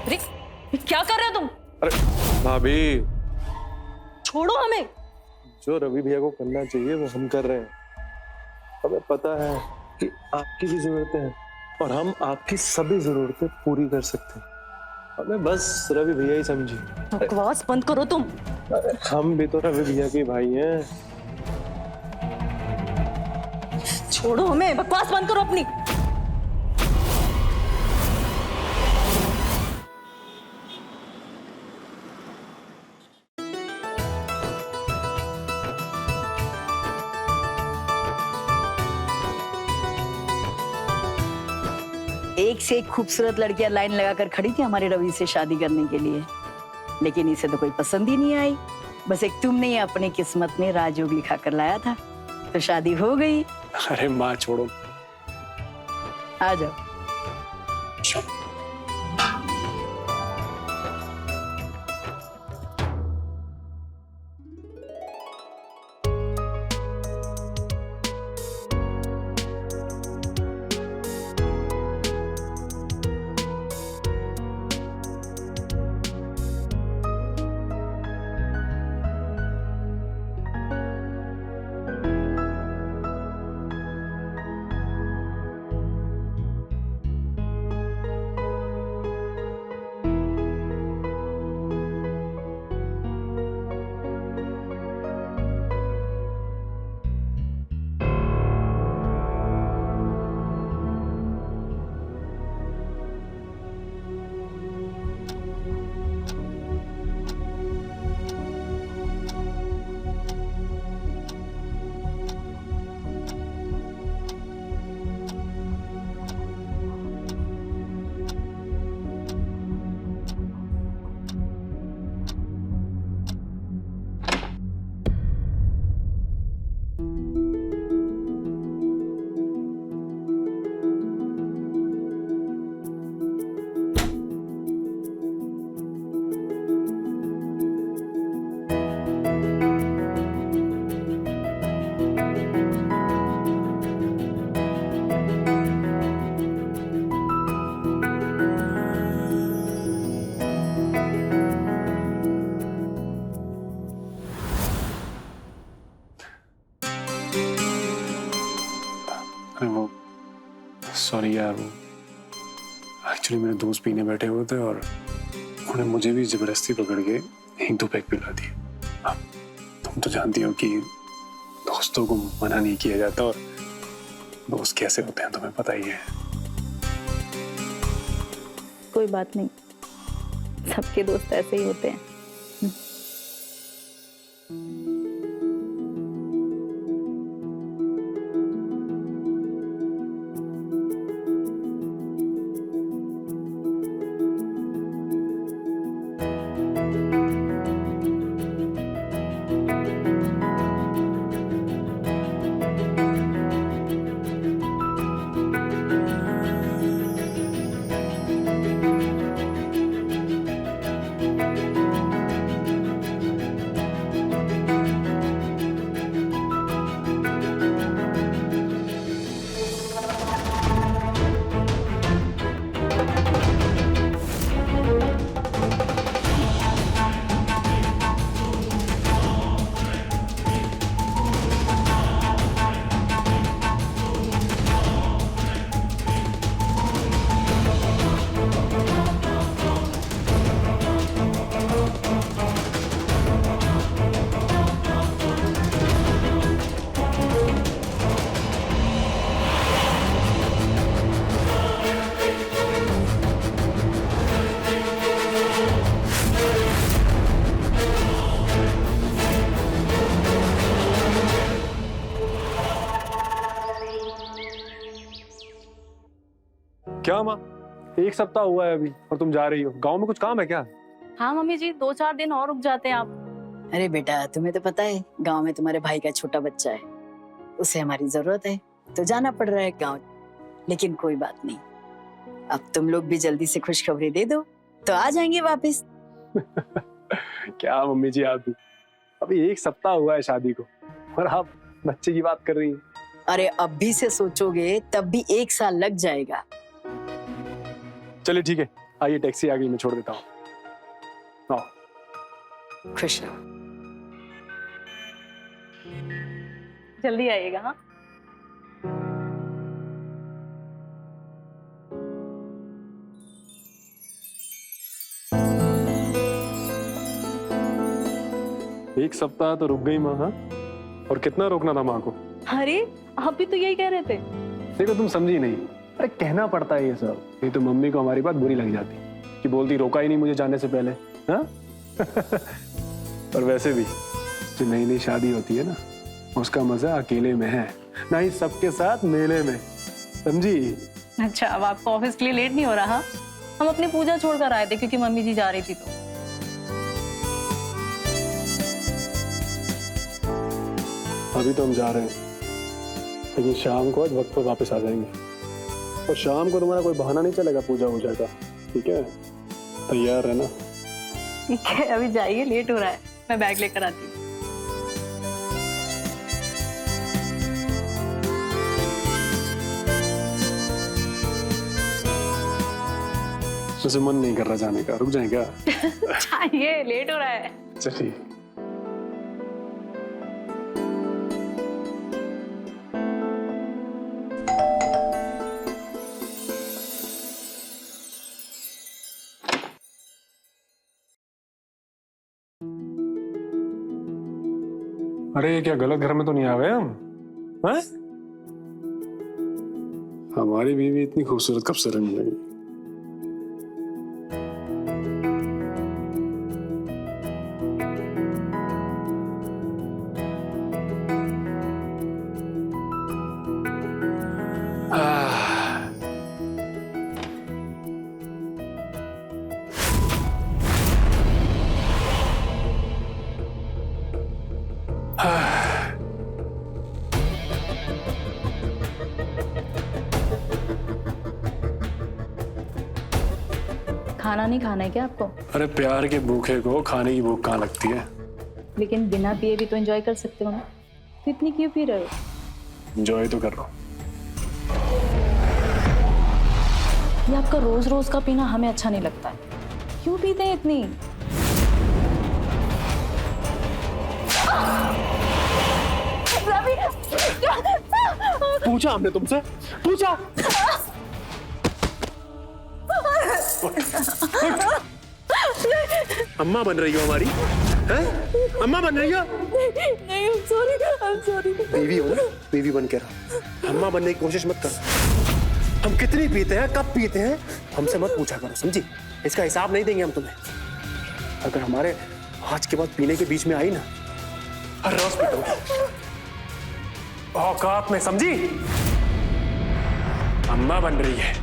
अरे क्या कर रहे हो तुम? अरे भाभी, छोड़ो हमें। जो रवि भैया को करना चाहिए वो हम कर रहे हैं। हमें पता है कि आपकी भी जरूरतें हैं और हम आपकी सभी जरूरतें पूरी कर सकते हैं। हमें बस रवि भैया ही समझिए। बकवास बंद करो तुम। अरे हम भी तो रवि भैया के भाई हैं। छोड़ो हमें, बकवास बंद करो अपनी। एक से एक खूबसूरत लड़कियां लाइन लगाकर खड़ी थी हमारे रवि से शादी करने के लिए, लेकिन इसे तो कोई पसंद ही नहीं आई। बस एक तुमने अपनी किस्मत में राजयोग लिखा कर लाया था, तो शादी हो गई। अरे माँ छोड़ो। आ जाओ। अरे वो सॉरी यार, वो एक्चुअली मेरे दोस्त पीने बैठे हुए थे और उन्होंने मुझे भी जबरदस्ती पकड़ के एक दो पैक पिला दिए। अब तुम तो जानती हो कि दोस्तों को मना नहीं किया जाता और दोस्त कैसे होते हैं तुम्हें पता ही है। कोई बात नहीं, सबके दोस्त ऐसे ही होते हैं। क्या माँ, एक सप्ताह हुआ है अभी और तुम जा रही हो? गांव में कुछ काम है क्या? हाँ मम्मी जी, 2-4 दिन और रुक जाते हैं आप। अरे बेटा, तुम्हें तो पता है गांव में तुम्हारे भाई का छोटा बच्चा है, उसे हमारी जरूरत है, तो जाना पड़ रहा है गांव। लेकिन कोई बात नहीं, अब तुम लोग भी जल्दी से खुशखबरी दे दो तो आ जाएंगे वापस। क्या मम्मी जी, आप भी अभी एक सप्ताह हुआ है शादी को और आप बच्चे की बात कर रही हैं। अरे अब भी से सोचोगे तब भी 1 साल लग जाएगा। चलिए ठीक है, आइए टैक्सी आ गई, मैं छोड़ देता हूँ। आओ। खुश रहो। जल्दी आइएगा। हाँ, एक सप्ताह तो रुक गई माँ। हाँ, और कितना रोकना था माँ को? अरे आप भी तो यही कह रहे थे। देखो तुम समझी नहीं, अरे कहना पड़ता है ये सब, नहीं तो मम्मी को हमारी बात बुरी लग जाती कि बोलती रोका ही नहीं मुझे जाने से पहले। हाँ और वैसे भी जो नई नई शादी होती है ना, उसका मजा अकेले में है, ना ही सबके साथ मेले में, समझी? अच्छा, अब आपको ऑफिस के लिए लेट नहीं हो रहा? हम अपनी पूजा छोड़कर आए थे क्योंकि मम्मी जी जा रही थी तो। अभी तो हम जा रहे हैं, लेकिन शाम को आज वक्त पर वापस आ जाएंगे। और शाम को तुम्हारा कोई बहाना नहीं चलेगा पूजा वूजा का, ठीक है? तैयार रहना। ठीक है, अभी जाइए, लेट हो रहा है, मैं बैग लेकर आती हूँ। वैसे मन नहीं कर रहा जाने का, रुक जाए क्या? जाइए, लेट हो रहा है। चलिए। अरे क्या गलत घर में तो नहीं आ गए हम? हैं? हमारी बीवी इतनी खूबसूरत कब से रहने लगी? खाना नहीं खाना है क्या आपको? अरे प्यार के भूखे को खाने की भूख कहाँ लगती है? लेकिन बिना पिए भी तो एंजॉय कर सकते हो ना, तो इतनी क्यों पी रहे हो? एंजॉय तो कर रहा हूँ। ये आपका रोज रोज का पीना हमें अच्छा नहीं लगता है। क्यों पीते हैं इतनी? रवि! पूछा हमने तुमसे? पूछा? अम्मा बन रही हो हमारी? हैं? अम्मा बन रही हो? नहीं, I'm sorry। बीवी हो ना, बीवी बन के रहो। अम्मा बनने की कोशिश मत करो। हम कितनी पीते हैं, कब पीते हैं, हमसे मत पूछा करो, समझी? इसका हिसाब नहीं देंगे हम तुम्हें। अगर हमारे आज के बाद पीने के बीच में आई ना, हर रोज पीटोगे। औकात में, समझी? अम्मा बन रही है।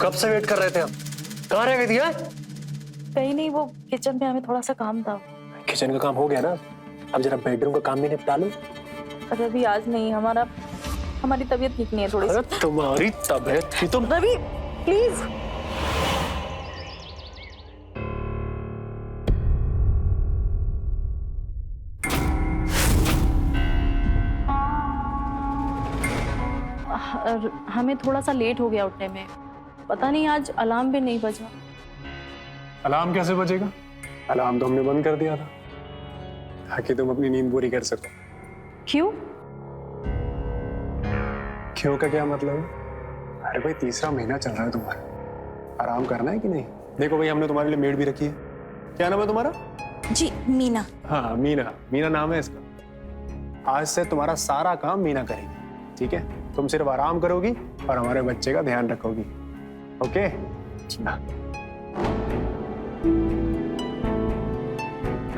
कब से वेट कर रहे थे हम? कहाँ रह गई थी? कहीं नहीं, वो किचन में हमें थोड़ा सा काम था। किचन का काम हो गया ना, अब जरा बेडरूम का काम भी निपटा लो। रवि आज नहीं, हमारी तबीयत ठीक नहीं है थोड़ी सी। अरे तुम्हारी तबीयत की तो रवि प्लीज। हमें थोड़ा सा लेट हो गया उठने में, पता नहीं आज अलार्म भी नहीं बजा। अलार्म कैसे बजेगा? अलार्म तो हमने बंद कर दिया था ताकि तुम अपनी नींद पूरी कर सको। क्यों? क्यों का क्या मतलब है? अरे भाई तीसरा महीना चल रहा है तुम्हारा, आराम करना है कि नहीं? देखो भाई हमने तुम्हारे लिए मेड भी रखी है। क्या नाम है तुम्हारा? जी मीना। हाँ मीना, मीना नाम है इसका। आज से तुम्हारा सारा काम मीना करेगी, ठीक है? तुम सिर्फ आराम करोगी और हमारे बच्चे का ध्यान रखोगी। ओके?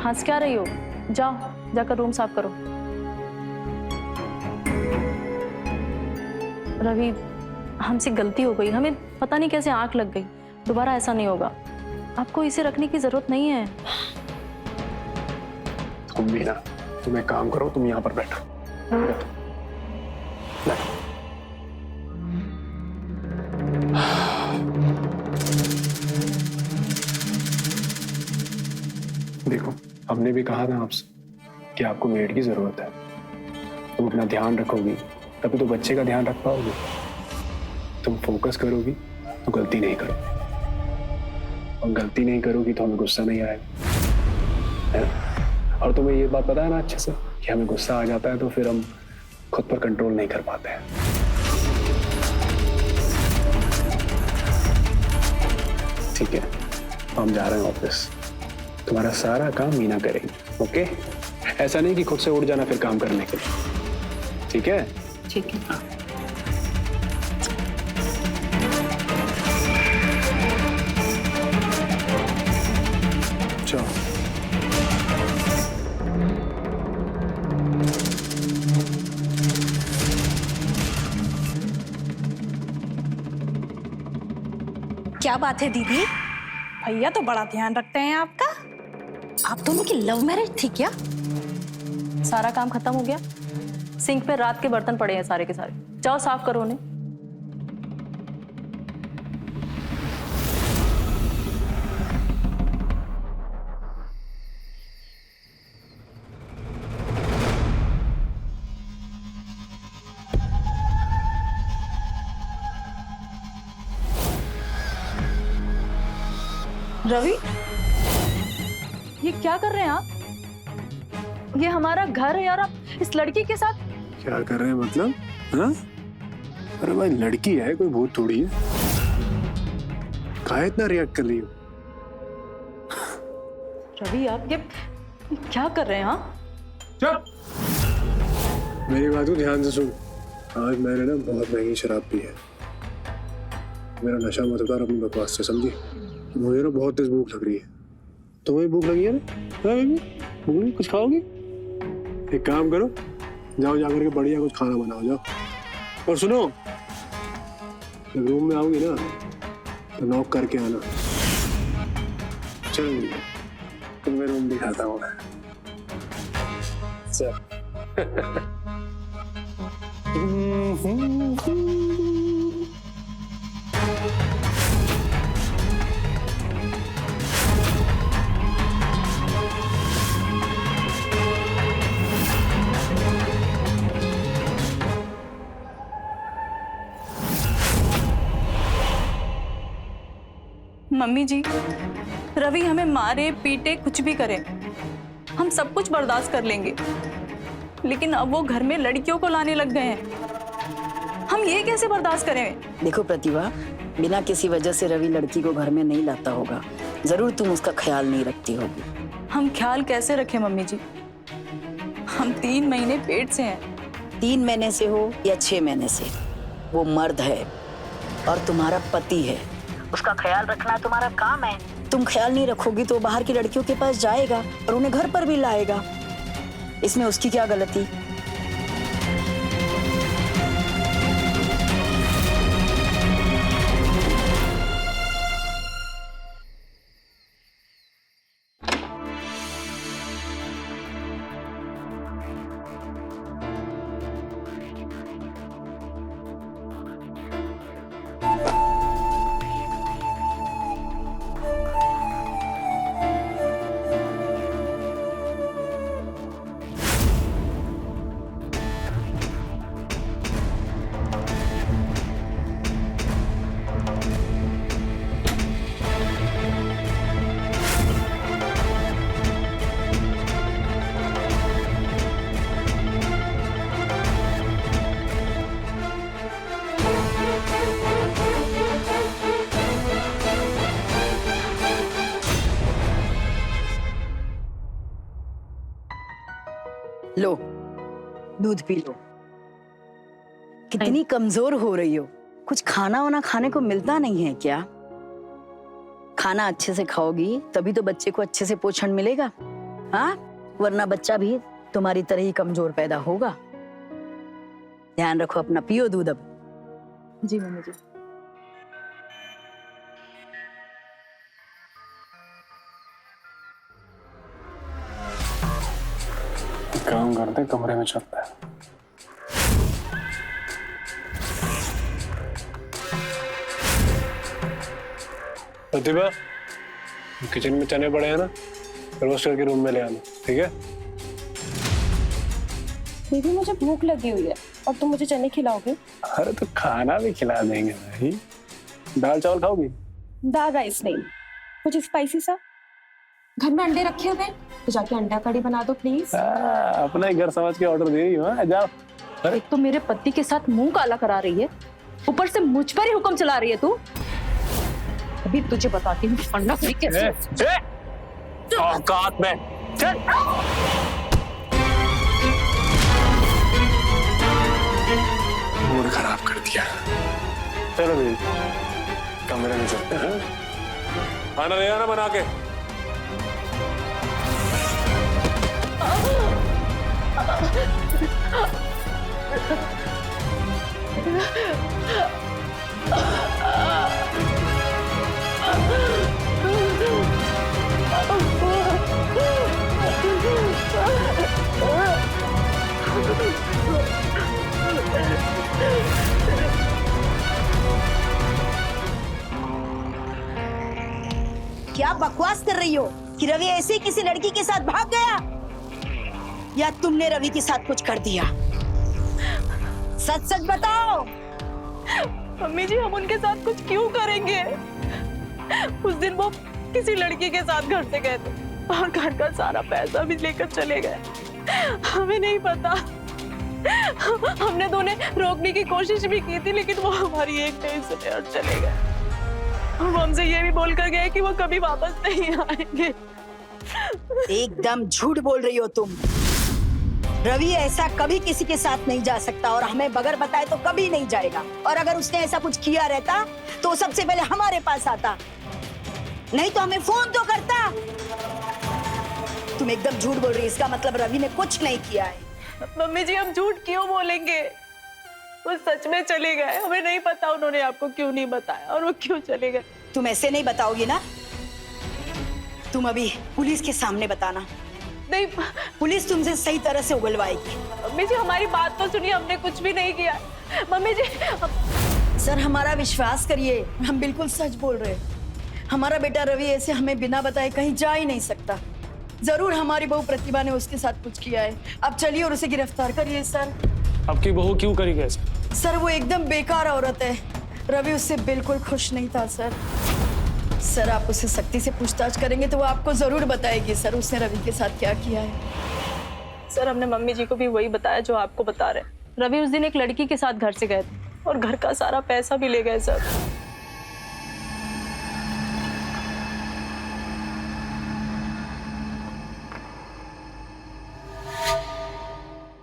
हंस क्या रही हो? जाओ जाकर रूम साफ करो। रवि, हमसे गलती हो गई, हमें पता नहीं कैसे आंख लग गई। दोबारा ऐसा नहीं होगा। आपको इसे रखने की जरूरत नहीं है। तुम भी ना, तुम एक काम करो, तुम यहाँ पर बैठो। बैठो। देखो, हमने भी कहा था आपसे कि आपको मेड की जरूरत है। तुम अपना ध्यान रखोगी तभी तो बच्चे का ध्यान रख पाओगे। तुम फोकस करोगी तो गलती नहीं करोगी, और गलती नहीं करोगी तो हमें गुस्सा नहीं आएगा, है? और तुम्हें ये बात पता है ना अच्छे से कि हमें गुस्सा आ जाता है तो फिर हम खुद पर कंट्रोल नहीं कर पाते हैं। ठीक है, हम जा रहे हैं ऑफिस। तुम्हारा सारा काम मीना करेगी। ओके? ऐसा नहीं कि खुद से उठ जाना फिर काम करने के लिए। ठीक है? ठीक है। चलो। क्या बात है दीदी? भैया तो बड़ा ध्यान रखते हैं आपका। आप दोनों की लव मैरिज थी क्या? सारा काम खत्म हो गया। सिंक पे रात के बर्तन पड़े हैं सारे के सारे। जाओ साफ करो उन्हें। रवि, ये क्या कर रहे हैं आप? ये हमारा घर है और आप इस लड़की के साथ क्या कर रहे हैं मतलब? हाँ? अरे भाई, लड़की है, कोई भूत थोड़ी है। काहे इतना रिएक्ट कर रही हो? रवि, आप ये क्या कर रहे हैं? हाँ, चुप! मेरी बात को ध्यान से सुन। आज मैंने ना बहुत महंगी शराब पी है। मेरा नशा मत उतार अपनी बकवास से, समझी? मुझे ना बहुत तेज भूख लग रही है। तुम्हें भूख लगी है ना? हाँ बेबी, भूख लगी? कुछ खाओगी? एक काम करो, जाओ जाकर के बढ़िया कुछ खाना बनाओ, जाओ। और सुनो, जब रूम में आओगी ना तो नॉक करके आना। चल, तुम्हें रूम दिखाता हूँ मैं। चल। मम्मी जी, रवि हमें मारे पीटे कुछ भी करे, हम सब कुछ बर्दाश्त कर लेंगे, लेकिन अब वो घर में लड़कियों को लाने लग गए हैं। हम ये कैसे बर्दाश्त करें? देखो प्रतिभा, बिना किसी वजह से रवि लड़की को घर में नहीं लाता होगा। जरूर तुम उसका ख्याल नहीं रखती होगी। हम ख्याल कैसे रखें मम्मी जी? हम 3 महीने पेट से हैं। 3 महीने से हो या 6 महीने से, वो मर्द है और तुम्हारा पति है। उसका ख्याल रखना तुम्हारा काम है। तुम ख्याल नहीं रखोगी तो बाहर की लड़कियों के पास जाएगा और उन्हें घर पर भी लाएगा। इसमें उसकी क्या गलती? लो, दूध पी लो। कितनी कमजोर हो रही हो, कुछ खाना वाना खाने को मिलता नहीं है क्या? खाना अच्छे से खाओगी तभी तो बच्चे को अच्छे से पोषण मिलेगा, हाँ? वरना बच्चा भी तुम्हारी तरह ही कमजोर पैदा होगा। ध्यान रखो अपना, पियो दूध अब। जी मम्मी जी। काम करते कमरे में चलता है। प्रतिभा, किचन में चने पड़े हैं ना, रोस्ट करके रूम में ले आना, ठीक है? दीदी मुझे भूख लगी हुई है और तुम मुझे चने खिलाओगे? अरे तो खाना भी खिला देंगे भाई। दाल चावल खाओगी? दाल राइस नहीं, कुछ स्पाइसी सा। घर में अंडे रखे हुए हैं तो जाके अंडा कड़ी बना दो प्लीज। अपना ही घर समझ के ऑर्डर दे रही हो, जाओ। एक तो मेरे पति के साथ मुंह काला करा रही है, ऊपर से मुझ पर ही हुक्म चला रही है तू। अभी तुझे बताती हूँ अंडा कड़ी कैसे। औकात में चल। मूड खराब कर दिया। चलो भाई, कमरे में चलते हैं। खाना ले आना बना के। क्या बकवास कर रही हो कि रवि ऐसे ही किसी लड़की के साथ भाग गया, या तुमने रवि के साथ कुछ कर दिया? सच सच बताओ। मम्मी जी, हम उनके साथ कुछ क्यों करेंगे? उस दिन वो किसी लड़की के साथ घर से गए थे और घर का सारा पैसा भी लेकर चले गए। हमें नहीं पता। हमने दोनों रोकने की कोशिश भी की थी, लेकिन वो हमारी एक नहीं सुने और चले गए। और वो हमसे ये भी बोल कर गए कि वो कभी वापस नहीं आएंगे। एकदम झूठ बोल रही हो तुम। रवि ऐसा कभी किसी के साथ नहीं जा सकता और हमें बगैर बताए तो कभी नहीं जाएगा। और अगर उसने ऐसा कुछ किया रहता तो सबसे पहले हमारे पास आता, नहीं तो हमें फोन तो करता। तुम एकदम झूठ बोल रही है, इसका मतलब रवि ने कुछ नहीं किया है। मम्मी जी, हम झूठ क्यों बोलेंगे? वो सच में चले गए। हमें नहीं पता उन्होंने आपको क्यों नहीं बताया और वो क्यों चले गए। तुम ऐसे नहीं बताओगी ना, तुम अभी पुलिस के सामने बताना। नहीं पुलिस तुमसे सही तरह से उगलवाएगी। मम्मी जी, हमारी बात तो सुनिए, हमने कुछ भी नहीं किया। मम्मी जी सर, हमारा विश्वास करिए, हम बिल्कुल सच बोल रहे हैं। हमारा बेटा रवि ऐसे हमें बिना बताए कहीं जा ही नहीं सकता। जरूर हमारी बहू प्रतिभा ने उसके साथ कुछ किया है। अब चलिए और उसे गिरफ्तार करिए सर। आपकी बहू क्यों करी कैसे? सर, वो एकदम बेकार औरत है। रवि उससे बिल्कुल खुश नहीं था सर। सर, आप उससे सख्ती से पूछताछ करेंगे तो वो आपको जरूर बताएगी सर उसने रवि के साथ क्या किया है। सर, हमने मम्मी जी को भी वही बताया जो आपको बता रहे हैं। रवि उस दिन एक लड़की के साथ घर से गए थे और घर का सारा पैसा भी ले गए सर।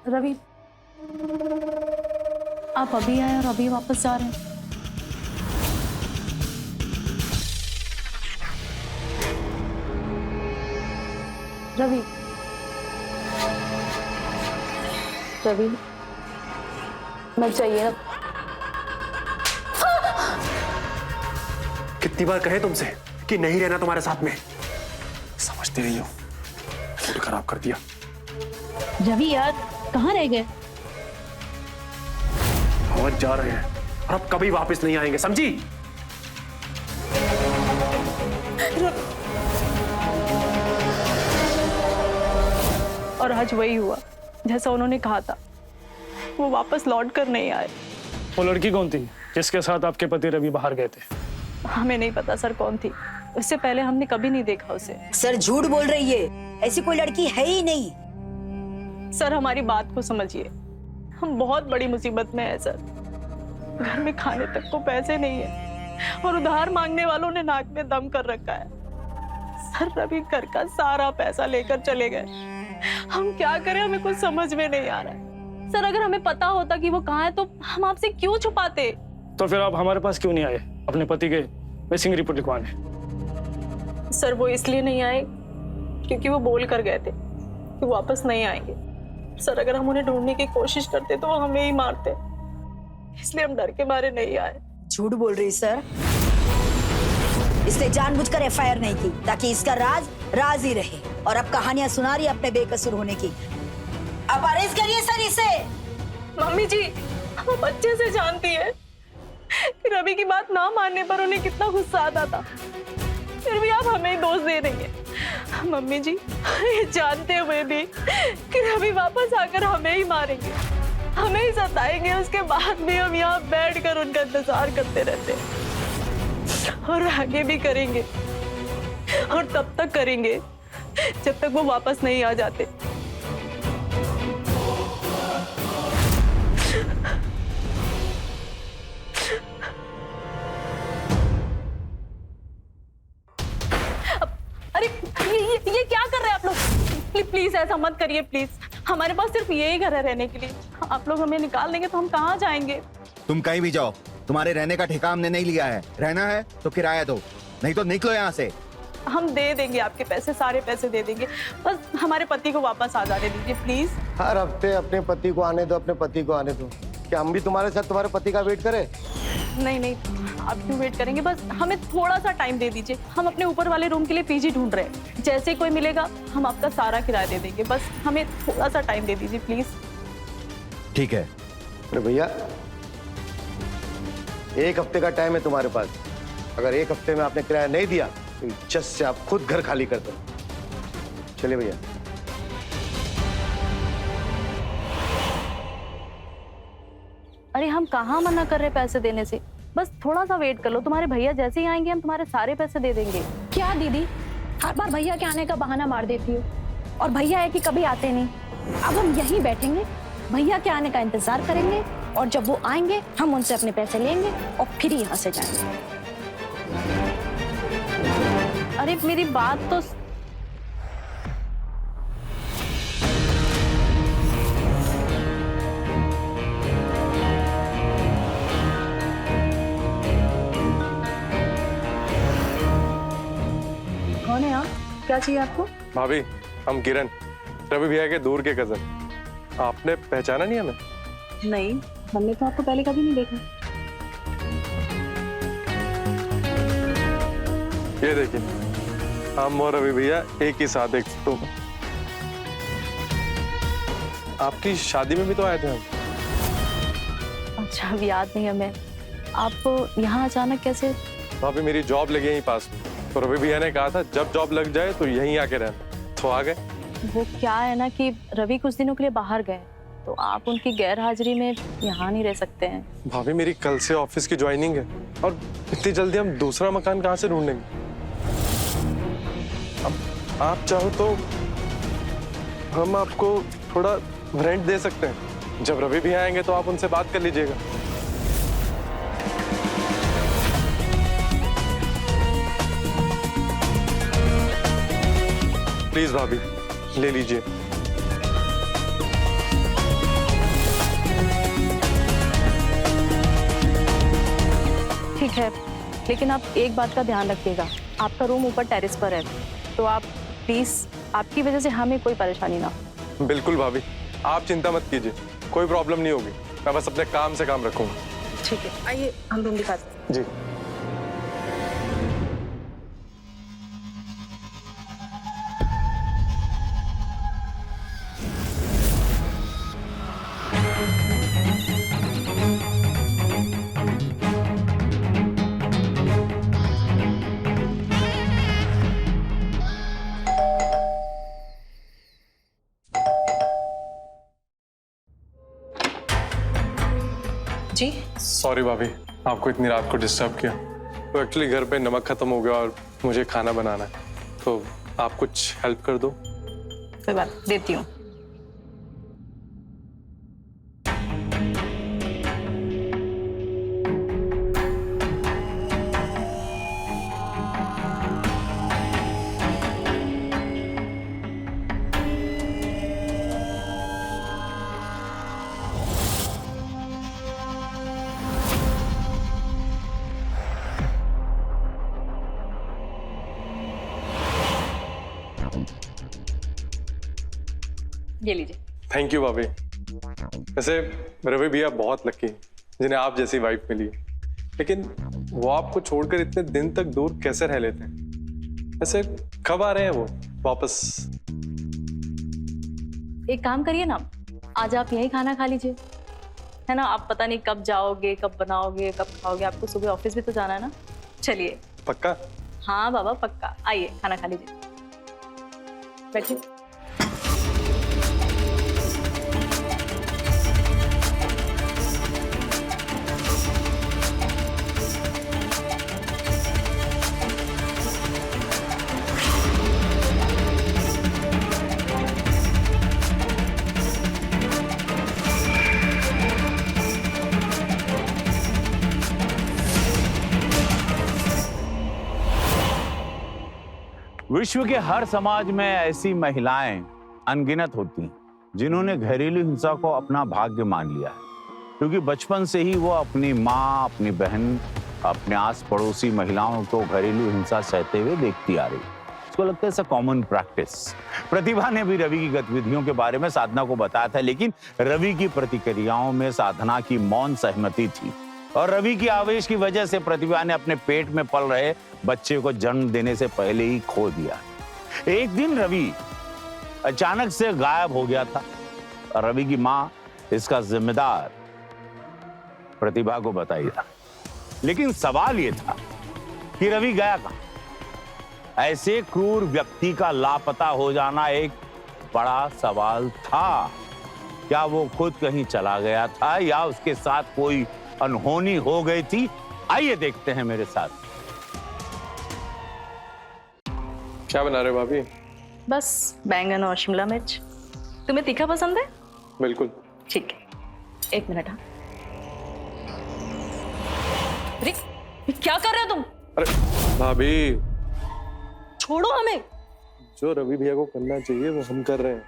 रवि, आप अभी आए और अभी वापस जा रहे हैं? रवि, रवि, मैं चाहिए ना। कितनी बार कहे तुमसे कि नहीं रहना तुम्हारे साथ में? समझते नहीं हो, मूड खराब कर दिया। रवि यार, कहाँ रह गए? और जा रहे हैं और अब कभी वापस नहीं आएंगे, समझी? और आज वही हुआ जैसा उन्होंने कहा था। वो वापस लौट कर नहीं आए। वो लड़की कौन थी जिसके साथ आपके पति रवि बाहर गए थे? हमें नहीं पता सर कौन थी। उससे पहले हमने कभी नहीं देखा उसे। सर, झूठ बोल रही है, ऐसी कोई लड़की है ही नहीं। सर, हमारी बात को समझिए, हम बहुत बड़ी मुसीबत में है सर। घर में खाने तक को पैसे नहीं है और उधार मांगने वालों ने नाक में दम कर रखा है। सर, रवि घर का सारा पैसा लेकर चले गए। हम क्या करें, हमें कुछ समझ में नहीं आ रहा है। सर अगर हमें पता होता कि वो कहाँ है तो हम आपसे क्यों छुपाते? तो फिर आप हमारे पास क्यों नहीं आए अपने पति के मिसिंग रिपोर्ट लिखवाने? सर वो इसलिए नहीं आए क्योंकि वो बोल कर गए थे कि वापस नहीं आएंगे। सर अगर हम उन्हें ढूंढने की कोशिश करते तो वो हमें ही मारते, इसलिए हम डर के मारे नहीं आए। झूठ बोल रही सर। इसने जानबूझकर एफआईआर नहीं की ताकि इसका राज राज ही रहे, और अब कहानियां सुना रही अपने बेकसूर होने की। अब अरेस्ट करिए सर इसे। मम्मी जी हम अच्छे से जानती है कि रवि की बात ना मानने पर उन्हें कितना गुस्सा आता था, फिर भी आप हमें ही दोष दे रही हैं। मम्मी जी ये जानते हुए भी कि रवि वापस आकर हमें ही मारेंगे, हमें ही सताएंगे, उसके बाद भी हम यहाँ बैठकर उनका इंतजार करते रहते और आगे भी करेंगे, और तब तक करेंगे जब तक वो वापस नहीं आ जाते। अरे ये क्या कर रहे हैं आप लोग? प्लीज ऐसा मत करिए प्लीज। हमारे पास सिर्फ यही घर है रहने के लिए। आप लोग हमें निकाल देंगे तो हम कहाँ जाएंगे? तुम कहीं भी जाओ, तुम्हारे रहने का ठेका हमने नहीं लिया है। रहना है तो किराया दो, नहीं तो निकलो यहाँ से। हम दे देंगे आपके पैसे, सारे पैसे दे देंगे, बस हमारे पति को वापस आ जाने दीजिए प्लीज। हर हफ्ते अपने पति को आने दो, अपने पति को आने दो। क्या हम भी तुम्हारे साथ तुम्हारे पति का वेट करें? नहीं नहीं, आप क्यों वेट करेंगे? बस हमें थोड़ा सा टाइम दे दीजिए। हम अपने ऊपर वाले रूम के लिए पीजी ढूंढ रहे हैं, जैसे कोई मिलेगा हम आपका सारा किराया दे देंगे। बस हमें थोड़ा सा टाइम दे दीजिए प्लीज। ठीक है। अरे भैया, 1 हफ्ते का टाइम है तुम्हारे पास। अगर 1 हफ्ते में आपने किराया नहीं दिया तो इज्जत से आप खुद घर खाली कर दो। चलिए भैया। अरे हम कहाँ मना कर रहे पैसे देने से, बस थोड़ा सा वेट कर लो। तुम्हारे भैया जैसे ही आएंगे हम तुम्हारे सारे पैसे दे देंगे। क्या दीदी, हर बार भैया के आने का बहाना मार देती हो, और भैया है कि कभी आते नहीं। अब हम यहीं बैठेंगे, भैया के आने का इंतजार करेंगे, और जब वो आएंगे हम उनसे अपने पैसे लेंगे और फिर यहाँ से जाएंगे। अरे मेरी बात तो कौन है आप? क्या चाहिए आपको? भाभी, हम किरण, रवि भैया के दूर के कजन। आपने पहचाना नहीं हमें? नहीं, हमने तो आपको पहले कभी नहीं देखा। ये देखिए, हम और रवि भैया एक ही साथ एक फोटो में। आपकी शादी में भी तो आए थे हम। अच्छा, अब याद नहीं हमें। आप यहाँ अचानक कैसे? भाभी मेरी जॉब लगी यहीं पास, तो रवि भैया ने कहा था जब जॉब लग जाए तो यहीं आके रहना, तो आ गए। वो क्या है ना कि रवि कुछ दिनों के लिए बाहर गए, तो आप उनकी गैर हाजिरी में यहाँ नहीं रह सकते हैं। भाभी मेरी कल से ऑफिस की ज्वाइनिंग है, और इतनी जल्दी हम दूसरा मकान कहाँ से ढूंढेंगे? अब आप चाहो तो हम आपको थोड़ा रेंट दे सकते हैं। जब रवि भी आएंगे तो आप उनसे बात कर लीजिएगा। प्लीज भाभी, ले लीजिए। ठीक है, लेकिन आप एक बात का ध्यान रखिएगा, आपका रूम ऊपर टेरेस पर है, तो आप प्लीज, आपकी वजह से हमें कोई परेशानी ना हो। बिल्कुल भाभी, आप चिंता मत कीजिए, कोई प्रॉब्लम नहीं होगी। मैं बस अपने काम से काम रखूंगा। ठीक है, आइए हम रूम दिखाते हैं। जी। जी सॉरी भाभी, आपको इतनी रात को डिस्टर्ब किया। तो एक्चुअली घर पे नमक खत्म हो गया और मुझे खाना बनाना है, तो आप कुछ हेल्प कर दो। कोई बात, देती हूँ। ये लीजिए। थैंक यू भाभी। वैसे रवि भैया बहुत लकी जिन्हें आप जैसी वाइफ मिली, लेकिन वो आपको छोड़कर इतने दिन तक दूर कैसे रह लेते हैं? वैसे कब आ रहे हैं वो वापस? एक काम करिए ना, आज आप यही खाना खा लीजिए, है ना। आप पता नहीं कब जाओगे, कब बनाओगे, कब खाओगे, आपको सुबह ऑफिस भी तो जाना है ना। चलिए। पक्का? हाँ बाबा पक्का, आइए खाना खा लीजिए, बैठिए। विश्व के हर समाज में ऐसी महिलाएं अनगिनत होती हैं जिन्होंने घरेलू हिंसा को अपना भाग्य मान लिया है, क्योंकि बचपन से ही वो अपनी माँ, अपनी बहन, अपने आस पड़ोसी महिलाओं को घरेलू हिंसा सहते हुए देखती आ रही। उसको लगता है कॉमन प्रैक्टिस। प्रतिभा ने भी रवि की गतिविधियों के बारे में साधना को बताया था, लेकिन रवि की प्रतिक्रियाओं में साधना की मौन सहमति थी और रवि की आवेश की वजह से प्रतिभा ने अपने पेट में पल रहे बच्चे को जन्म देने से पहले ही खो दिया। एक दिन रवि अचानक से गायब हो गया था और रवि की मां इसका जिम्मेदार प्रतिभा को बताई था। लेकिन सवाल यह था कि रवि गया कहां? ऐसे क्रूर व्यक्ति का लापता हो जाना एक बड़ा सवाल था। क्या वो खुद कहीं चला गया था या उसके साथ कोई अनहोनी हो गई थी? आइए देखते हैं मेरे साथ। क्या बना रहे हो भाभी? बस बैंगन और शिमला मिर्च। तुम्हें तीखा पसंद है? बिल्कुल। ठीक है, एक मिनट। हाँ, अरे क्या कर रहे हो तुम? अरे भाभी, छोड़ो हमें। जो रवि भैया को करना चाहिए वो हम कर रहे हैं।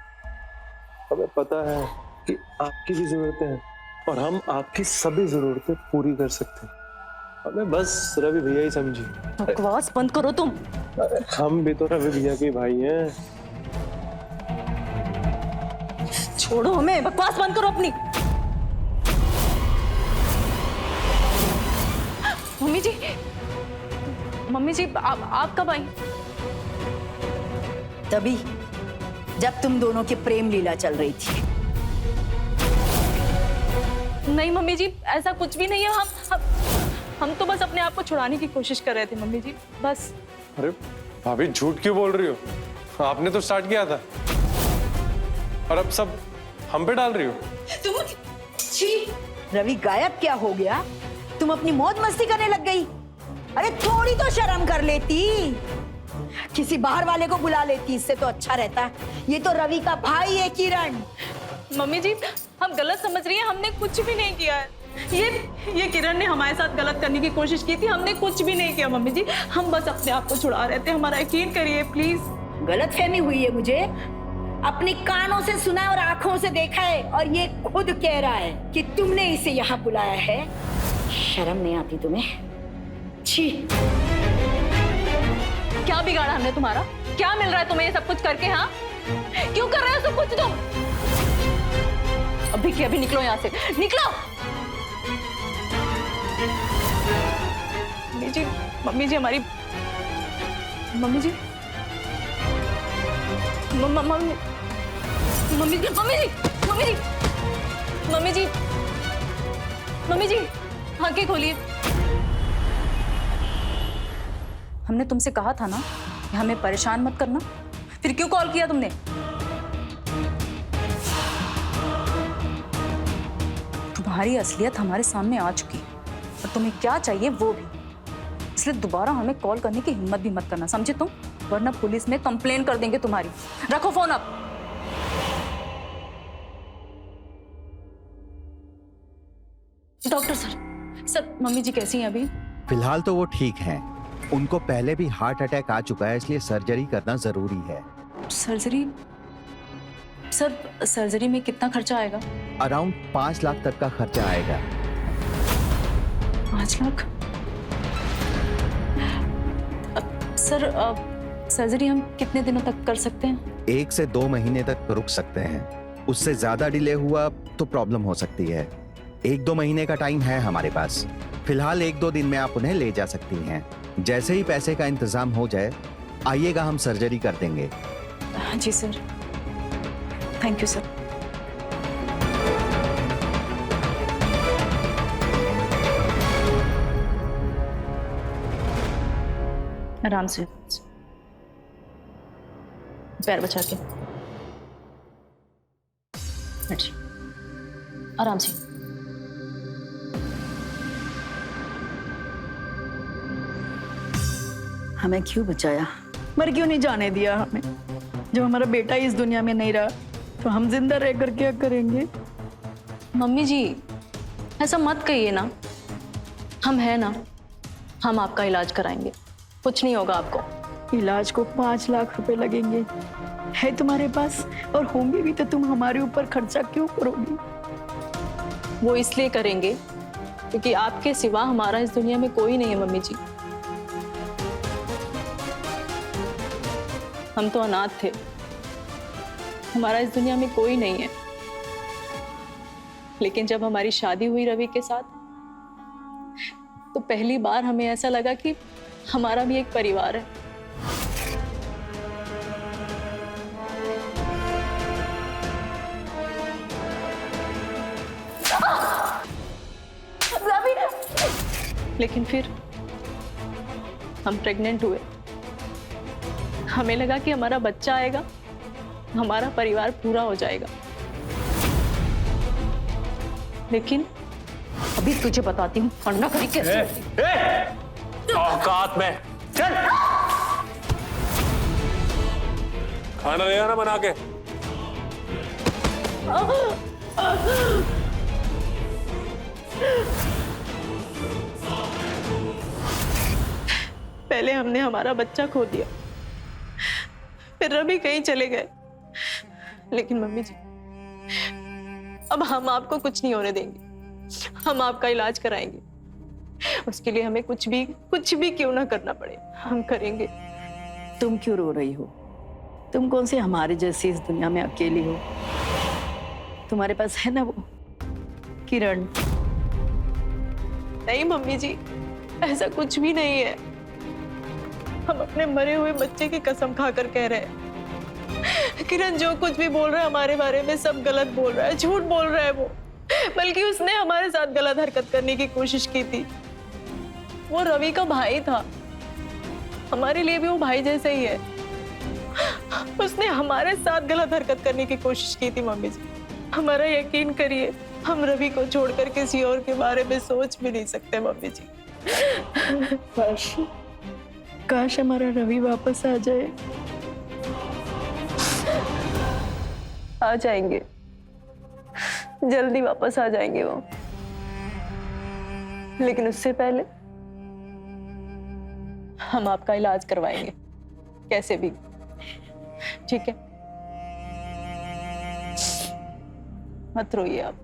हमें पता है कि आपकी भी जरूरतें हैं और हम आपकी सभी जरूरतें पूरी कर सकते हैं। हमें बस रवि भैया ही समझिए। बकवास बंद करो तुम। हम भी तो रवि भैया के भाई हैं। छोड़ो हमें, बकवास बंद करो अपनी। मम्मी जी, मम्मी जी, आप कब आई? तभी जब तुम दोनों की प्रेम लीला चल रही थी। नहीं मम्मी जी, ऐसा कुछ भी नहीं है। हम तो बस अपने आप को छुड़ाने की कोशिश कर रहे थे मम्मी जी, बस। अरे भाभी, झूठ क्यों बोल रही हो? आपने तो स्टार्ट किया था और अब सब हम पे डाल रही हो। तुम छी, रवि गायब क्या हो गया? तुम अपनी मौज मस्ती करने लग गई। अरे थोड़ी तो शर्म कर लेती, किसी बाहर वाले को बुला लेती, इससे तो अच्छा रहता। ये तो रवि का भाई है किरण। मम्मी जी, हम गलत समझ रही हैं, हमने कुछ भी नहीं किया है। ये किरण ने हमारे साथ गलत करने की कोशिश की थी, हमने कुछ भी नहीं किया मम्मी जी। हम बस अपने आप को छुड़ा रहे थे, हमारा यकीन करिए प्लीज। गलतफहमी हुई है मुझे, अपने कानों से सुना और आंखों से देखा है, और ये खुद कह रहा है कि तुमने इसे यहाँ बुलाया है। शर्म नहीं आती तुम्हें? छी। क्या बिगाड़ा हमने तुम्हारा? क्या मिल रहा है तुम्हें ये सब कुछ करके? हाँ, क्यों कर रहे हो सब कुछ तुम? अभी के अभी निकलो यहाँ से, निकलो। मम्मी जी हमारी मम्मी जी मम्मी जी मम्मी जी आंखें खोलिए। हमने तुमसे कहा था ना कि हमें परेशान मत करना, फिर क्यों कॉल किया तुमने? तुम्हारी असलियत हमारे सामने आ चुकी है और तुम्हें क्या चाहिए वो भी, इसलिए दोबारा हमें कॉल करने की हिम्मत भी मत करना, समझे तुम? वरना पुलिस में कंप्लेन कर देंगे तुम्हारी। रखो फोन अब। डॉक्टर सर, मम्मी जी कैसी हैं अभी? फिलहाल तो वो ठीक हैं। उनको पहले भी हार्ट अटैक आ चुका है, इसलिए सर्जरी करना जरूरी है। सर्जरी? सर, सर्जरी में कितना खर्चा आएगा? अराउंड 5 लाख तक का खर्चा आएगा। 5 लाख? सर, सर्जरी हम कितने दिनों तक कर सकते हैं? 1 से 2 महीने तक रुक सकते हैं। उससे ज्यादा डिले हुआ तो प्रॉब्लम हो सकती है। 1-2 महीने का टाइम है हमारे पास। फिलहाल 1-2 दिन में आप उन्हें ले जा सकती हैं। जैसे ही पैसे का इंतजाम हो जाए आइएगा, हम सर्जरी कर देंगे। जी सर, थैंक यू सर। आराम से, पैर बचा के बैठ, आराम से। हमें क्यों बचाया? मर क्यों नहीं जाने दिया हमें? जब हमारा बेटा इस दुनिया में नहीं रहा तो हम जिंदा रहकर क्या करेंगे? मम्मी जी ऐसा मत कहिए ना, हम है ना, हम आपका इलाज कराएंगे, कुछ नहीं होगा आपको। इलाज को 5 लाख रुपए लगेंगे, है तुम्हारे पास? और होंगे भी तो तुम हमारे ऊपर खर्चा क्यों करोगी? वो इसलिए करेंगे क्योंकि आपके सिवा हमारा इस दुनिया में कोई नहीं है मम्मी जी। हम तो अनाथ थे, हमारा इस दुनिया में कोई नहीं है। लेकिन जब हमारी शादी हुई रवि के साथ, तो पहली बार हमें ऐसा लगा कि हमारा भी एक परिवार है। लेकिन फिर हम प्रेग्नेंट हुए, हमें लगा कि हमारा बच्चा आएगा, हमारा परिवार पूरा हो जाएगा। लेकिन अभी तुझे बताती हूँ अन्ना करी कैसे होती है। औकात में चल, खाना ले आना बना के। पहले हमने हमारा बच्चा खो दिया, फिर रवि कहीं चले गए। लेकिन मम्मी जी अब हम आपको कुछ नहीं होने देंगे, हम आपका इलाज कराएंगे। उसके लिए हमें कुछ भी क्यों ना करना पड़े, हम करेंगे। तुम क्यों रो रही हो? तुम कौन से हमारे जैसी इस दुनिया में अकेली हो? तुम्हारे पास है ना वो किरण। नहीं मम्मी जी, ऐसा कुछ भी नहीं है। हम अपने मरे हुए बच्चे की कसम खाकर कह रहे हैं, किरण जो कुछ भी बोल रहा है हमारे बारे में सब गलत बोल रहा है, झूठ बोल रहा है वो। बल्कि उसने हमारे साथ गलत हरकत करने की कोशिश की थी। वो रवि का भाई था, हमारे लिए भी वो भाई जैसे ही है। उसने हमारे साथ गलत हरकत करने की कोशिश की थी मम्मी जी। हमारा यकीन करिए, हम रवि को छोड़कर किसी और के बारे में सोच भी नहीं सकते मम्मी जी। काश हमारा रवि वापस आ जाए। आ जाएंगे, जल्दी वापस आ जाएंगे वो। लेकिन उससे पहले हम आपका इलाज करवाएंगे कैसे भी, ठीक है? मत रोइए आप।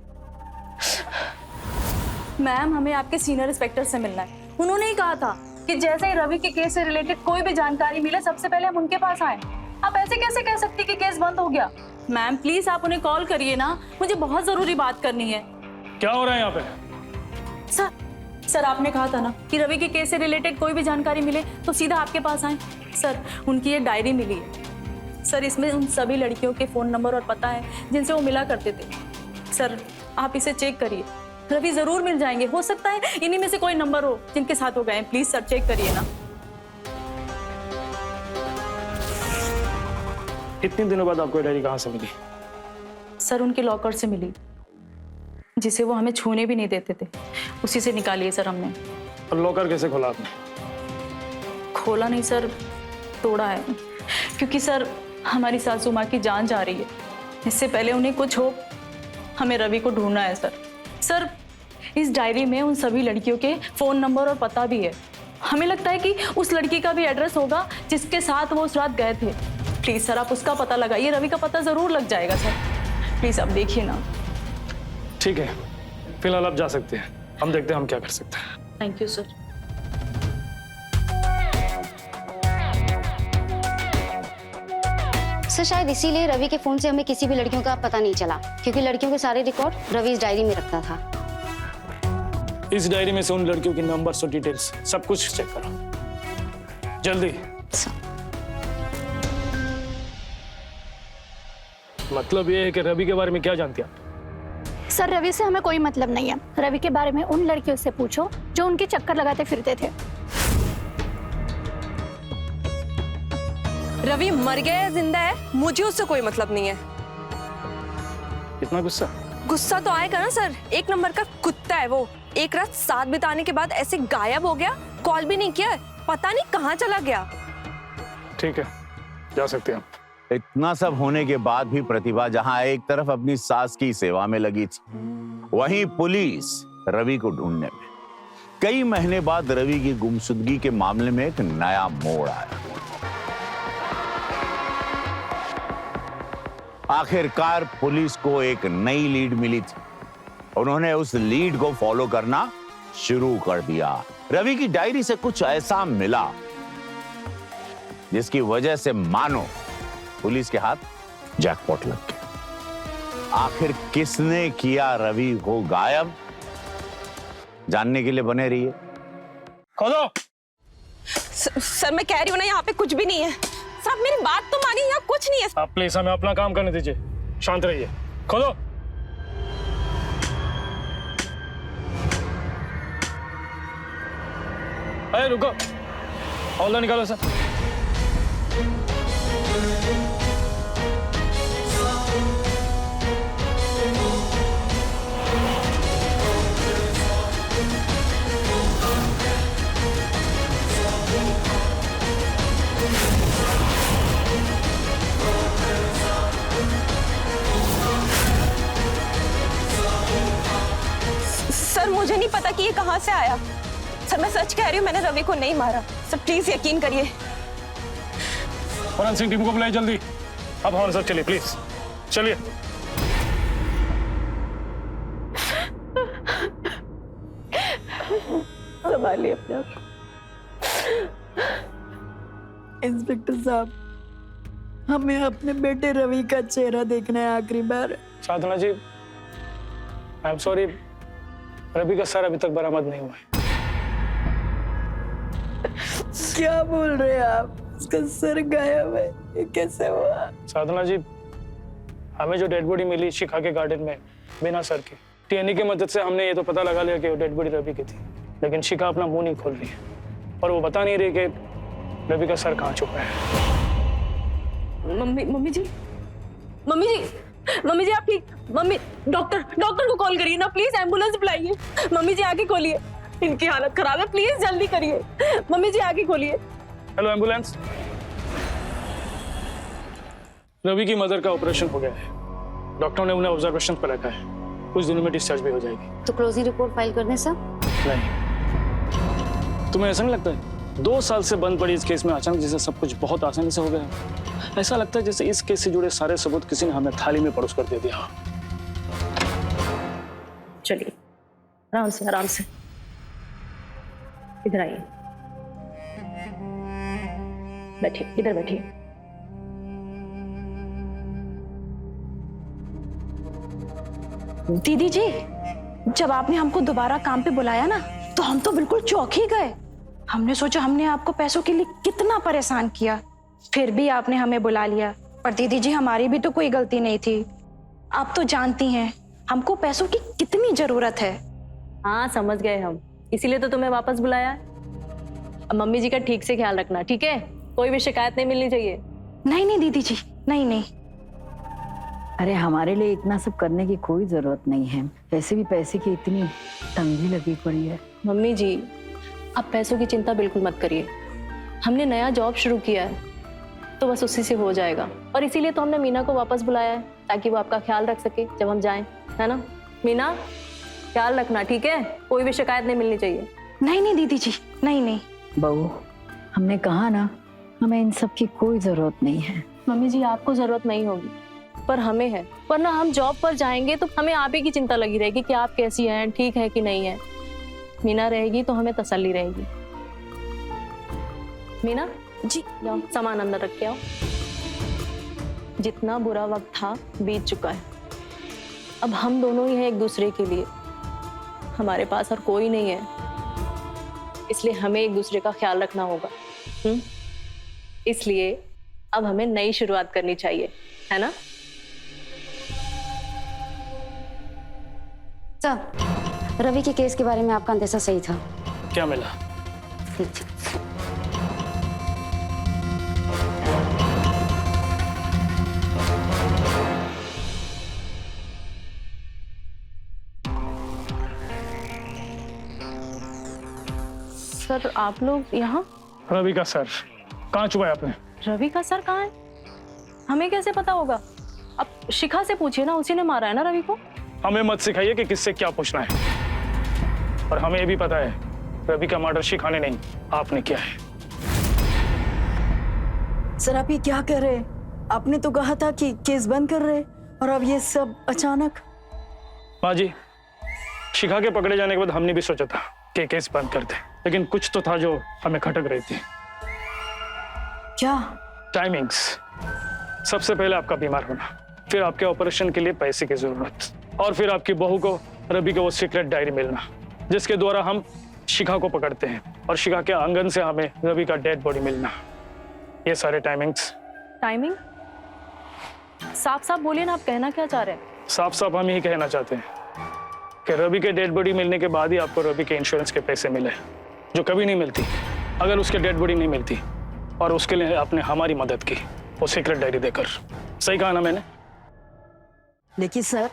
मैम, हमें आपके सीनियर इंस्पेक्टर से मिलना है। उन्होंने ही कहा था कि जैसे ही रवि के केस से रिलेटेड कोई भी जानकारी मिले सबसे पहले हम उनके पास आए। आप ऐसे कैसे कह सकती कि केस बंद हो गया? मैम प्लीज आप उन्हें कॉल करिए ना, मुझे बहुत जरूरी बात करनी है। क्या हो रहा है यहाँ पे? सर आपने कहा था ना कि रवि के केस से रिलेटेड कोई भी जानकारी मिले तो सीधा आपके पास आए। सर उनकी एक डायरी मिली है सर, इसमें उन सभी लड़कियों के फोन नंबर और पता है जिनसे वो मिला करते थे। सर आप इसे चेक करिए, रवि जरूर मिल जाएंगे। हो सकता है इन्हीं में से कोई नंबर हो जिनके साथ हो गए। प्लीज सर चेक करिए ना। इतने दिनों बाद आपको डायरी कहाँ से मिली? सर उनके लॉकर से मिली, जिसे वो हमें छूने भी नहीं देते थे, उसी से निकाली है सर हमने। और लॉकर कैसे खोला आपने? खोला नहीं सर, तोड़ा है। क्योंकि सर हमारी सासू माँ की जान जा रही है, इससे पहले उन्हें कुछ हो हमें रवि को ढूंढना है सर। सर इस डायरी में उन सभी लड़कियों के फोन नंबर और पता भी है। हमें लगता है कि उस लड़की का भी एड्रेस होगा जिसके साथ वो उस रात गए थे। प्लीज सर आप उसका पता लगाइए, रवि का पता जरूर लग जाएगा सर। प्लीज आप देखिए ना। ठीक है, फिलहाल आप जा सकते हैं, हम देखते हैं हम क्या कर सकते हैं। Thank you sir. सर शायद इसीलिए रवि के फोन से हमें किसी भी लड़कियों का पता नहीं चला, क्योंकि लड़कियों के सारे रिकॉर्ड रवि इस डायरी में रखता था। इस डायरी में से उन लड़कियों के नंबर्स और डिटेल्स सब कुछ चेक करो जल्दी। मतलब ये है कि रवि के बारे में क्या जानती आप? सर रवि से हमें कोई मतलब नहीं है। रवि के बारे में उन लड़कियों से पूछो जो उनके चक्कर लगाते फिरते थे। रवि मर गया या जिंदा है मुझे उससे कोई मतलब नहीं है। इतना गुस्सा? गुस्सा तो आएगा ना सर, एक नंबर का कुत्ता है वो। एक रात साथ बिताने के बाद ऐसे गायब हो गया, कॉल भी नहीं किया, पता नहीं कहाँ चला गया। ठीक है, जा सकते हैं। इतना सब होने के बाद भी प्रतिभा जहां एक तरफ अपनी सास की सेवा में लगी थी, वहीं पुलिस रवि को ढूंढने में। कई महीने बाद रवि की गुमशुदगी के मामले में एक नया मोड़ आया। आखिरकार पुलिस को एक नई लीड मिली थी। उन्होंने उस लीड को फॉलो करना शुरू कर दिया। रवि की डायरी से कुछ ऐसा मिला जिसकी वजह से मानो पुलिस के हाथ जैकपॉट लग गया। आखिर किसने किया रवि को गायब, जानने के लिए बने रहिए। खोलो। सर मैं कह रही हूँ ना, यहाँ पे कुछ भी नहीं है। सर आप मेरी बात तो मानिए, यहाँ कुछ नहीं है। आप प्लीज हमें अपना काम करने दीजिए, शांत रहिए। खोलो। अरे रुको, हौला निकालो सर। सर मुझे नहीं पता कि ये कहाँ से आया। सर मैं सच कह रही हूँ, मैंने रवि को नहीं मारा। सर प्लीज यकीन करिए। फॉरेंसिक टीम को बुलाइए जल्दी। अब हमारे साथ चलिए प्लीज, चलिए। संभालिए अपने आप। इंस्पेक्टर साहब, हमें अपने बेटे रवि का चेहरा देखना है आखिरी बार। साधना जी, आई एम सॉरी, रवि का सर अभी तक बरामद नहीं हुआ है। क्या बोल रहे हैं आप? उसका सर गायब है, ये कैसे हुआ? साधना जी, हमें जो डेड बॉडी मिली शिखा के गार्डन में बिना सर के, टीएनए की मदद से हमने ये तो पता लगा लिया कि वो डेड बॉडी रवि की थी, लेकिन शिखा अपना मुंह नहीं खोल रही है और वो बता नहीं रही कि रवि का सर कहाँ छुपा है। मम्मी जी आप ठीक? मम्मी डॉक्टर को कॉल करिए ना प्लीज, एम्बुलेंस बुलाइए। मम्मी जी आगे खोलिए, इनकी हालत खराब है, प्लीज जल्दी करिए। मम्मी जी आगे खोलिए। Hello ambulance. रवि की मदर का ऑपरेशन हो गया है, डॉक्टर ने उन्हें ऑब्जर्वेशन पर रखा है, कुछ दिनों में डिस्चार्ज भी हो जाएगी। तो क्लोजिंग रिपोर्ट फाइल कर दें सर? नहीं, तुम्हें ऐसा नहीं लगता है 2 साल से बंद पड़ी इस केस में अचानक जैसे सब कुछ बहुत आसानी से हो गया? ऐसा लगता है जैसे इस केस से जुड़े सारे सबूत किसी ने हमें थाली में परोस कर दे दिया। चलिए आराम से आराम से, इधर आइए, बैठिए, इधर बैठिए। दीदी जी, जब आपने हमको दोबारा काम पे बुलाया ना, तो हम तो बिल्कुल चौंक ही गए। हमने सोचा हमने आपको पैसों के लिए कितना परेशान किया, फिर भी आपने हमें बुला लिया। पर दीदी जी, हमारी भी तो कोई गलती नहीं थी। आप तो जानती हैं हमको पैसों की कितनी जरूरत है। हाँ समझ गए हम, इसीलिए तो तुम्हें वापस बुलाया। अब मम्मी जी का ठीक से ख्याल रखना, ठीक है? कोई भी शिकायत नहीं मिलनी चाहिए। नहीं दीदी जी, नहीं। अरे हमारे लिए इतना सब करने की कोई जरूरत नहीं है, वैसे भी पैसे की इतनी तंगी लगी पड़ी है। मम्मी जी अब पैसों की चिंता बिल्कुल मत करिए, हमने नया जॉब शुरू किया है तो बस उसी से हो जाएगा। और इसीलिए तो हमने मीना को वापस बुलाया है, ताकि वो आपका ख्याल रख सके जब हम जाएं, है ना? मीना ख्याल रखना, ठीक है? कोई भी शिकायत नहीं मिलनी चाहिए। नहीं दीदी जी, नहीं। बहू, हमने कहा ना, हमें इन सब की कोई जरूरत नहीं है। मम्मी जी आपको जरूरत नहीं होगी, पर हमें है, वरना हम जॉब पर जाएंगे तो हमें आप ही की चिंता लगी रहेगी कि आप कैसी हैं, ठीक है कि नहीं है। मीना रहेगी तो हमें तसल्ली रहेगी। मीना जी, जाओ सामान अंदर रख के आओ। जितना बुरा वक्त था बीत चुका है। अब हम दोनों ही हैं एक दूसरे के लिए, हमारे पास और कोई नहीं है, इसलिए हमें एक दूसरे का ख्याल रखना होगा। इसलिए अब हमें नई शुरुआत करनी चाहिए, है ना? सर, रवि के केस के बारे में आपका अंदेशा सही था। क्या मिला? सर आप लोग यहाँ? रवि का सर कहाँ छुपा है आपने? रवि का सर कहाँ है? हमें कैसे पता होगा? अब शिखा से पूछिए ना, उसी ने मारा है ना रवि को। हमें मत सिखाइए कि किससे क्या पूछना है। और हमें ये भी पता है रवि का मर्डर शिखा ने नहीं, आपने किया है। सर आप ये क्या कह रहे हैं? आपने तो कहा था कि केस बंद कर रहे, और अब ये सब अचानक। माँ जी, शिखा के पकड़े जाने के बाद हमने भी सोचा था कि केस बंद कर दे, लेकिन कुछ तो था जो हमें खटक रही थी। क्या? टाइमिंग्स। सबसे पहले आपका बीमार होना, फिर आपके ऑपरेशन के लिए पैसे की जरूरत, और फिर आपकी बहू को रवि का वो सीक्रेट डायरी मिलना जिसके द्वारा हम शिखा को पकड़ते हैं, और शिखा के आंगन से हमें रवि का डेड बॉडी मिलना। ये सारे टाइमिंग्स। टाइमिंग? साफ साफ बोलिए ना, आप कहना क्या चाह रहे हैं? साफ साफ हम यही कहना चाहते हैं कि रवि के डेड बॉडी मिलने के बाद ही आपको रवि के इंश्योरेंस के पैसे मिले, जो कभी नहीं मिलती अगर उसके डेड बॉडी नहीं मिलती, और उसके लिए आपने हमारी मदद की वो सीक्रेट डायरी देकर। सही कहा ना मैंने? लेकिन सर,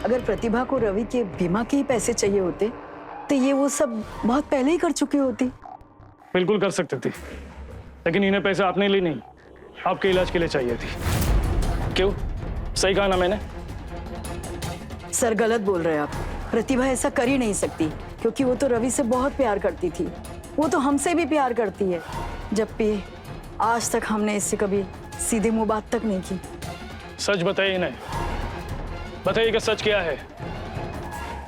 अगर प्रतिभा को रवि के बीमा के ही पैसे चाहिए होते तो ये वो सब बहुत पहले ही कर चुकी होती। बिल्कुल कर सकते थे, लेकिन इन्हें पैसे आपने लिए नहीं, आपके इलाज के लिए चाहिए थी। क्यों? सही कहा ना मैंने? सर गलत बोल रहे हैं आप। प्रतिभा ऐसा कर ही नहीं सकती, क्योंकि वो तो रवि से बहुत प्यार करती थी। वो तो हमसे भी प्यार करती है, जबकि आज तक हमने इससे कभी सीधे मुंह बात तक नहीं की। सच बताइए इन्हें, बताइए कि सच क्या है।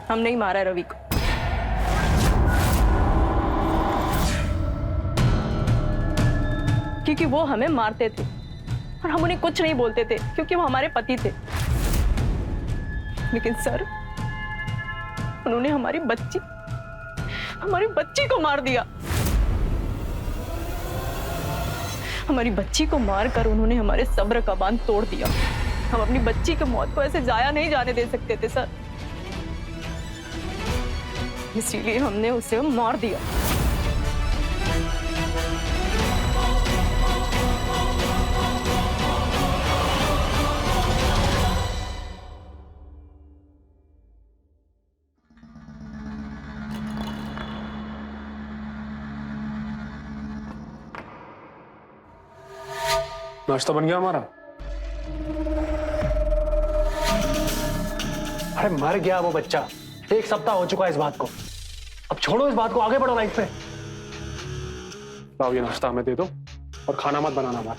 हम नहीं मारा है रवि को। क्योंकि वो हमें मारते थे और हम उन्हें कुछ नहीं बोलते थे, क्योंकि वो हमारे पति थे। लेकिन सर, उन्होंने हमारी बच्ची को मार दिया। हमारी बच्ची को मारकर उन्होंने हमारे सब्र का बांध तोड़ दिया। हम अपनी बच्ची की मौत को ऐसे जाया नहीं जाने दे सकते थे सर, इसीलिए हमने उसे मार दिया। नाश्ता बन गया हमारा? अरे मर गया वो बच्चा, 1 सप्ताह हो चुका है इस बात को। अब छोड़ो इस बात को, आगे बढ़ो लाइफ पे। लाओ ये नाश्ता हमें दे दो, और खाना मत बनाना हमारा,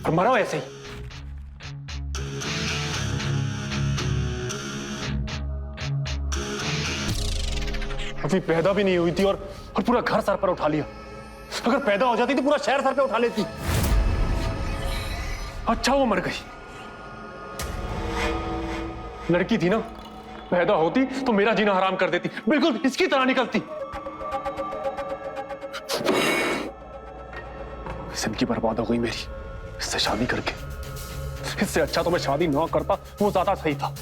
और मरो ऐसे ही। अभी पैदा भी नहीं हुई थी और पूरा घर सर पर उठा लिया। अगर पैदा हो जाती तो पूरा शहर सर पे उठा लेती। अच्छा वो मर गई। लड़की थी ना, पैदा होती तो मेरा जीना हराम कर देती, बिल्कुल इसकी तरह निकलती। जिंदगी बर्बाद हो गई मेरी इससे शादी करके। इससे अच्छा तो मैं शादी ना करता, वो ज्यादा सही था।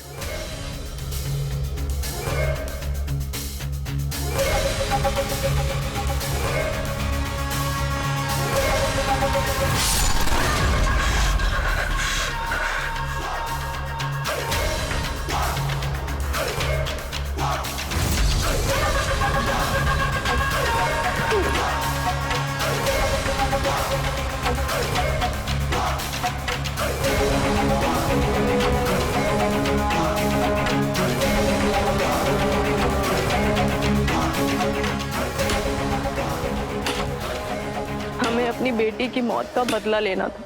हमें अपनी बेटी की मौत का बदला लेना था,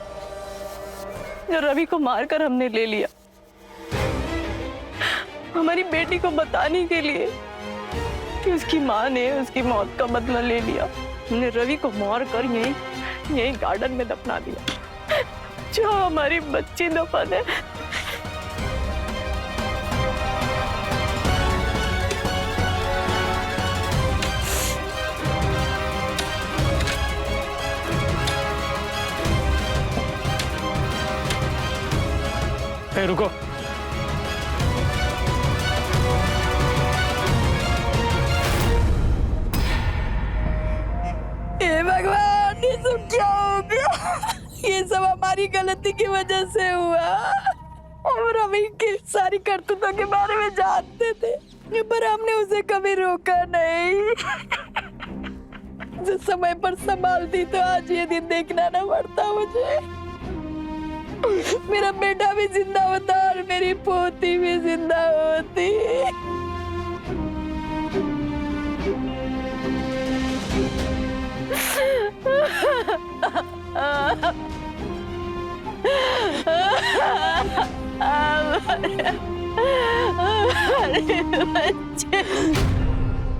जो रवि को मारकर हमने ले लिया। हमारी बेटी को बताने के लिए कि उसकी माँ ने उसकी मौत का बदला ले लिया, हमने रवि को मारकर यहीं गार्डन में दफना दिया। जो हमारी बच्ची दफन है। ए, रुको। हे भगवान, ये सब क्या हो गया? ये सब हमारी गलती की वजह से हुआ। और रवि की सारी करतूतों के बारे में जानते थे, पर हमने उसे कभी रोका नहीं। जिस समय पर संभालती तो आज ये दिन देखना ना पड़ता मुझे। मेरा बेटा भी जिंदा होता और मेरी पोती भी जिंदा होती।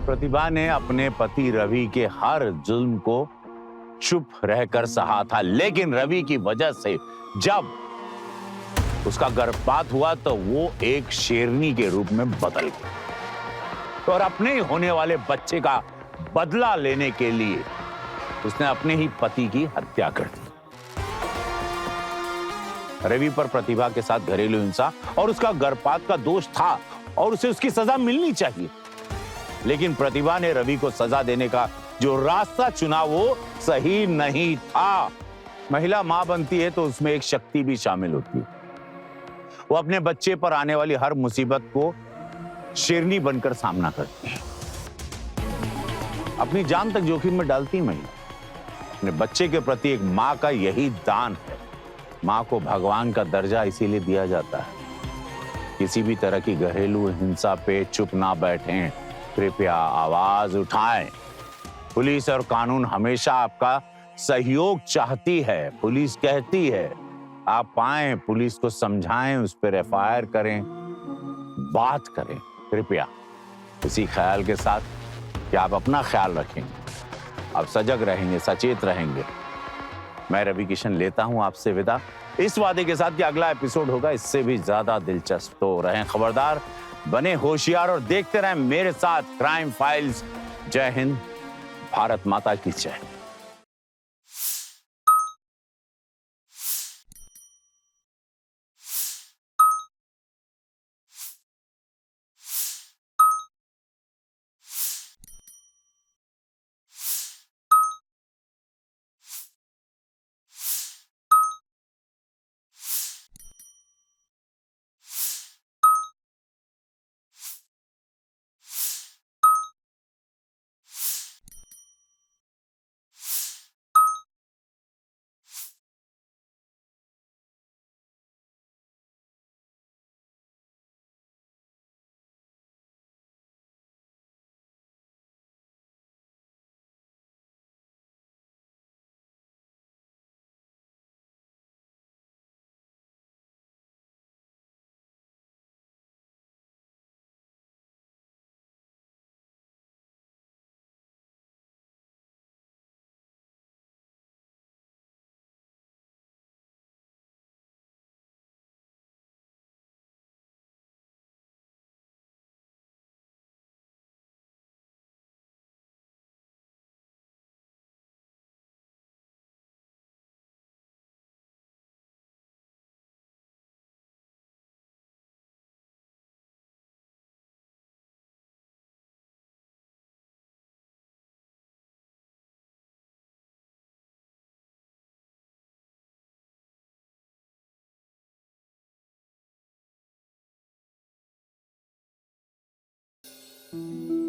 प्रतिभा ने अपने पति रवि के हर जुल्म को चुप रहकर सहा था, लेकिन रवि की वजह से जब उसका गर्भपात हुआ तो वो एक शेरनी के रूप में बदल गया और अपने ही होने वाले बच्चे का बदला लेने के लिए उसने अपने ही पति की हत्या कर दी। रवि पर प्रतिभा के साथ घरेलू हिंसा और उसका गर्भपात का दोष था और उसे उसकी सजा मिलनी चाहिए, लेकिन प्रतिभा ने रवि को सजा देने का जो रास्ता चुना वो सही नहीं था। महिला मां बनती है तो उसमें एक शक्ति भी शामिल होती है। वो अपने बच्चे पर आने वाली हर मुसीबत को शेरनी बनकर सामना करती है, अपनी जान तक जोखिम में डालती महिला। अपने बच्चे के प्रति एक मां का यही दान है। मां को भगवान का दर्जा इसीलिए दिया जाता है। किसी भी तरह की घरेलू हिंसा पे चुप ना बैठें, कृपया आवाज उठाएं। पुलिस और कानून हमेशा आपका सहयोग चाहती है। पुलिस कहती है आप आएं, पुलिस को समझाएं, उस पर एफआईआर करें, बात करें। कृपया इसी ख्याल के साथ कि आप अपना ख्याल रखेंगे, आप सजग रहेंगे, सचेत रहेंगे। मैं रवि किशन लेता हूं आपसे विदा, इस वादे के साथ कि अगला एपिसोड होगा इससे भी ज्यादा दिलचस्प। तो रहें खबरदार, बने होशियार और देखते रहें मेरे साथ क्राइम फाइल्स। जय हिंद, भारत माता की जय। Thank you.